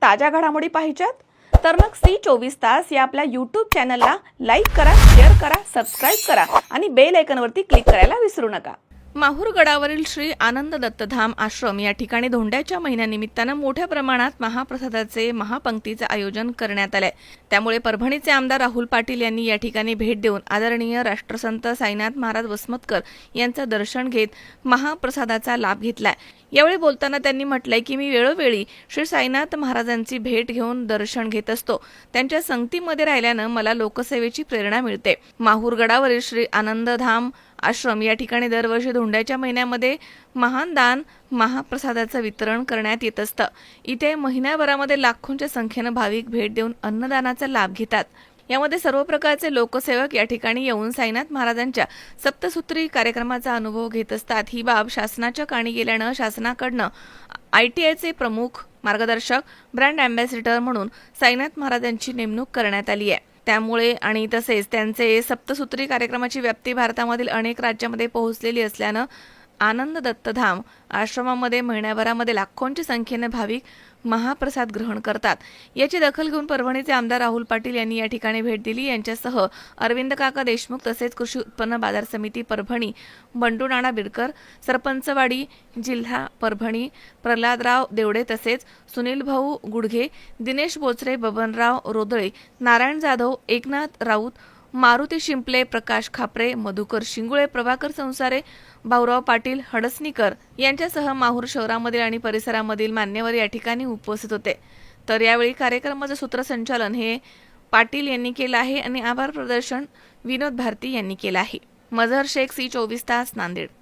ताज्या घडामोडी पाहिजेत तर मग C24 तास या आपल्या YouTube चॅनलला लाईक करा, शेअर करा, सबस्क्राइब करा आणि बेल आयकॉनवरती क्लिक करायला विसरू नका। माहूर गडावरील श्री आनंद दत्तधाम आश्रम या ठिकाणी धोंड्याच्या महिन्यानिमित्तानं मोठ्या प्रमाणात महाप्रसादाचे महापंक्तीचे आयोजन करण्यात आले। त्यामुळे परभणीचे आमदार राहुल पाटील यांनी या ठिकाणी भेट देऊन आदरणीय राष्ट्रसंत साईनाथ महाराज वसमतकर यांचं दर्शन घेत महाप्रसादाचा लाभ घेतलाय। यावेळी बोलताना त्यांनी म्हटलंय की मी वेळोवेळी श्री साईनाथ महाराजांची भेट घेऊन दर्शन घेत असतो। त्यांच्या संगतीमध्ये राहिल्यानं मला लोकसेवेची प्रेरणा मिळते। माहूर गडावरील श्री आनंदधाम आश्रम या ठिकाणी दरवर्षी धोंड्याच्या महिन्यामध्ये महान दान महाप्रसादाचं वितरण करण्यात येत असतं। इथे महिन्याभरामध्ये लाखोंच्या संख्येनं भाविक भेट देऊन अन्नदानाचा लाभ घेतात। यामध्ये सर्व प्रकारचे लोकसेवक या ठिकाणी येऊन साईनाथ महाराजांच्या सप्तसूत्री कार्यक्रमाचा अनुभव घेत असतात। ही बाब शासनाच्या कानी गेल्यानं शासनाकडनं ITIचे प्रमुख मार्गदर्शक ब्रँड अँबॅसिडर म्हणून साईनाथ महाराजांची नेमणूक करण्यात आली आहे। त्यामुळे आणि तसेच त्यांचे सप्तसूत्री कार्यक्रमाची व्याप्ती भारतामधील अनेक राज्यांमध्ये पोहोचलेली असल्यानं आनंद दत्तधाम आश्रमामध्ये महिन्याभरामध्ये लाखोंच्या संख्येने भाविक महाप्रसाद ग्रहण करतात। याची दखल घेऊन परभणीचे आमदार राहुल पाटील यांनी या ठिकाणी भेट दिली। यांच्यासह अरविंद काका देशमुख तसेच कृषी उत्पन्न बाजार समिती परभणी, बंडू नाना बिडकर, सरपंचवाडी जिल्हा परभणी, प्रल्हादराव देवडे तसेच सुनील भाऊ गुडघे, दिनेश बोचरे, बबनराव रोदळे, नारायण जाधव, एकनाथ राऊत, मारुती शिंपले, प्रकाश खापरे, मधुकर शिंगुळे, प्रभाकर संसारे, भाऊराव पाटील हडसनीकर यांच्यासह माहूर शहरामधील आणि परिसरामधील मान्यवर या ठिकाणी उपस्थित होते। तर यावेळी कार्यक्रमाचं सूत्रसंचालन हे पाटील यांनी केलं आहे आणि आभार प्रदर्शन विनोद भारती यांनी केलं आहे। मजहर शेख, C24 तास, नांदेड।